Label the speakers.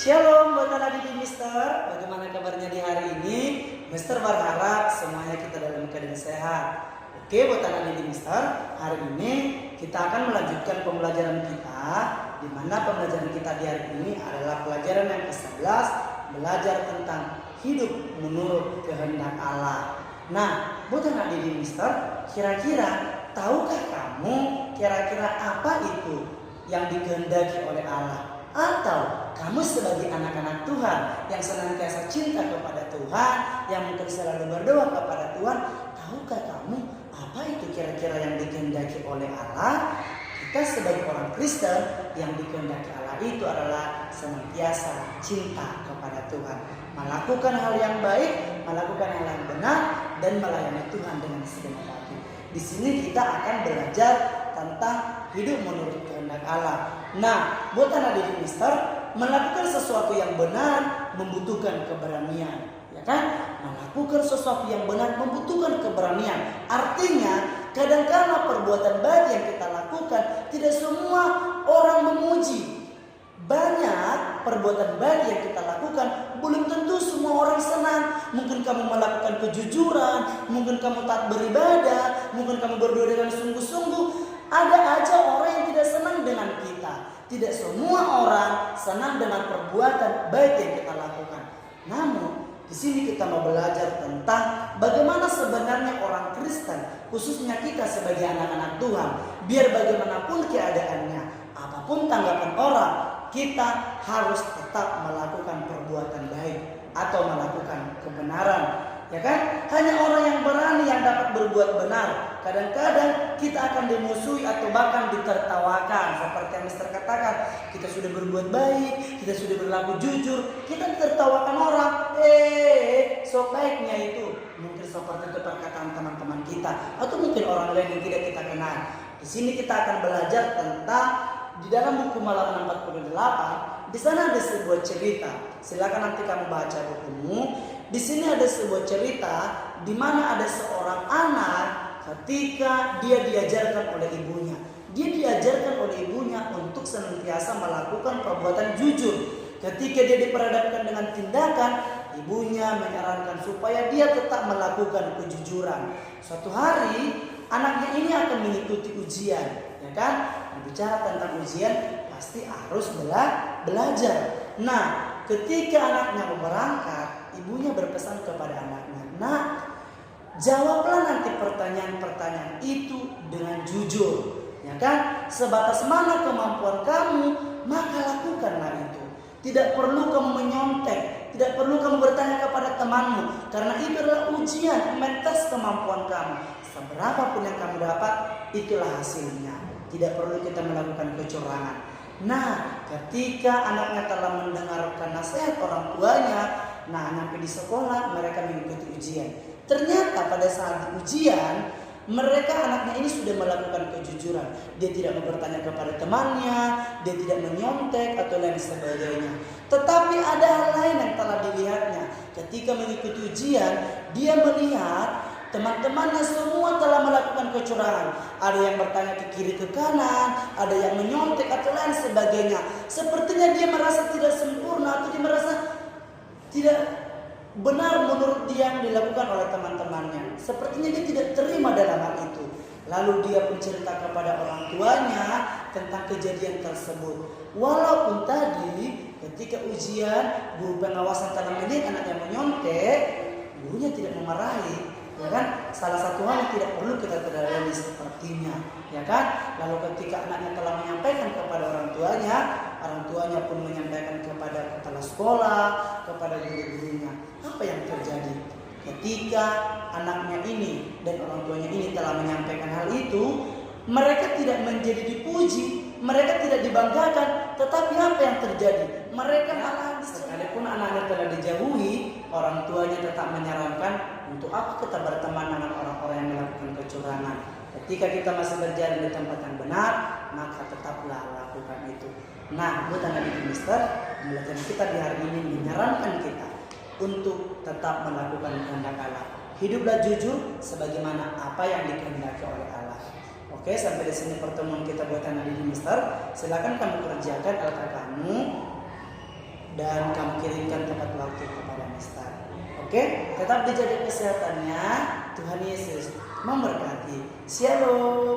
Speaker 1: Shalom buat anak didik Mister. Bagaimana kabarnya di hari ini? Mister berharap semuanya kita dalam keadaan sehat. Oke buat anak didik Mister, hari ini kita akan melanjutkan pembelajaran kita, di mana pembelajaran kita di hari ini adalah pelajaran yang ke-11, belajar tentang hidup menurut kehendak Allah. Nah, buat anak didik Mister, kira-kira tahukah kamu kira-kira apa itu yang dikehendaki oleh Allah? Atau kamu sebagai anak-anak Tuhan yang senantiasa cinta kepada Tuhan, yang mungkin selalu berdoa kepada Tuhan, tahukah kamu apa itu kira-kira yang dikehendaki oleh Allah? Kita sebagai orang Kristen, yang dikehendaki Allah itu adalah senantiasa cinta kepada Tuhan, melakukan hal yang baik, melakukan hal yang benar, dan melayani Tuhan dengan segenap hati. Di sini kita akan belajar tentang hidup menurut kehendak Allah. Nah, buat anak didik Mister, melakukan sesuatu yang benar membutuhkan keberanian, ya kan? Melakukan sesuatu yang benar membutuhkan keberanian. Artinya, kadang-kala perbuatan baik yang kita lakukan tidak semua orang memuji. Banyak perbuatan baik yang kita lakukan belum tentu semua orang senang. Mungkin kamu melakukan kejujuran, mungkin kamu taat beribadah, mungkin kamu berdoa dengan sungguh-sungguh. Ada aja orang yang tidak senang dengan kita. Tidak semua orang senang dengan perbuatan baik yang kita lakukan. Namun di sini kita mau belajar tentang bagaimana sebenarnya orang Kristen, khususnya kita sebagai anak-anak Tuhan, biar bagaimanapun keadaannya, apapun tanggapan orang, kita harus tetap melakukan perbuatan baik atau melakukan kebenaran. Ya kan? Hanya orang yang berani yang dapat berbuat benar. Kadang-kadang kita akan dimusuhi atau bahkan ditertawakan. Seperti yang Mister katakan, kita sudah berbuat baik, kita sudah berlaku jujur, kita ditertawakan orang. Sok baiknya itu. Mungkin seperti itu perkataan teman-teman kita, atau mungkin orang lain yang tidak kita kenal. Di sini kita akan belajar tentang di dalam buku Halaman 48. Di sana ada sebuah cerita. Silakan nanti kamu baca bukumu. Di sini ada sebuah cerita di mana ada seorang anak ketika dia diajarkan oleh ibunya. Dia diajarkan oleh ibunya untuk senantiasa melakukan perbuatan jujur. Ketika dia diperhadapkan dengan tindakan, ibunya menyarankan supaya dia tetap melakukan kejujuran. Suatu hari anaknya ini akan mengikuti ujian, ya kan? Bicara tentang ujian pasti harus belajar. Nah, ketika anaknya mau berangkat, ibunya berpesan kepada anaknya, "Nak, jawablah nanti pertanyaan-pertanyaan itu dengan jujur, ya kan? Sebatas mana kemampuan kamu, maka lakukanlah itu. Tidak perlu kamu menyontek, tidak perlu kamu bertanya kepada temanmu, karena itu adalah ujian, mentes kemampuan kamu. Seberapapun yang kamu dapat, itulah hasilnya. Tidak perlu kita melakukan kecurangan." Nah, ketika anaknya telah mendengarkan nasihat orang tuanya, nah sampai di sekolah mereka mengikuti ujian. Ternyata pada saat ujian, anaknya ini sudah melakukan kejujuran. Dia tidak mau bertanya kepada temannya, dia tidak menyontek atau lain sebagainya. Tetapi ada hal lain yang telah dilihatnya. Ketika mengikuti ujian, dia melihat teman-temannya semua telah melakukan kecurangan. Ada yang bertanya ke kiri ke kanan, ada yang menyontek atau lain sebagainya. Sepertinya dia merasa tidak sempurna atau dia merasa tidak benar menurut dia yang dilakukan oleh teman-temannya. Sepertinya dia tidak terima dalam hal itu. Lalu dia pun cerita kepada orang tuanya tentang kejadian tersebut. Walaupun tadi ketika ujian guru pengawasan telah melihat anaknya menyontek, gurunya tidak memarahi. Ya kan? Salah satu hal yang tidak perlu kita teladani sepertinya, ya kan? Lalu ketika anaknya telah menyampaikan kepada orang tuanya pun menyampaikan kepada kepala sekolah, kepada guru-gurunya. Apa yang terjadi? Ketika anaknya ini dan orang tuanya ini telah menyampaikan hal itu, mereka tidak menjadi dipuji, mereka tidak dibanggakan, tetapi apa yang terjadi? Mereka malah sekalipun anaknya telah dijauhi, orang tuanya tetap menyarankan untuk apa kita berteman dengan orang-orang yang melakukan kecurangan. Ketika kita masih berjalan di tempat yang benar, maka tetaplah lakukan itu. Nah, buat anak didik Mister, pembelajaran kita di hari ini menyarankan kita untuk tetap melakukan kehendak Allah. Hiduplah jujur sebagaimana apa yang dikehendaki oleh Allah. Oke, sampai di sini pertemuan kita buat anak didik Mister. Silakan kamu kerjakan LK kamu dan kamu kirimkan tepat waktu kepada Mister. Oke, tetap dijaga kesehatannya. Tuhan Yesus memberkati. Shalom.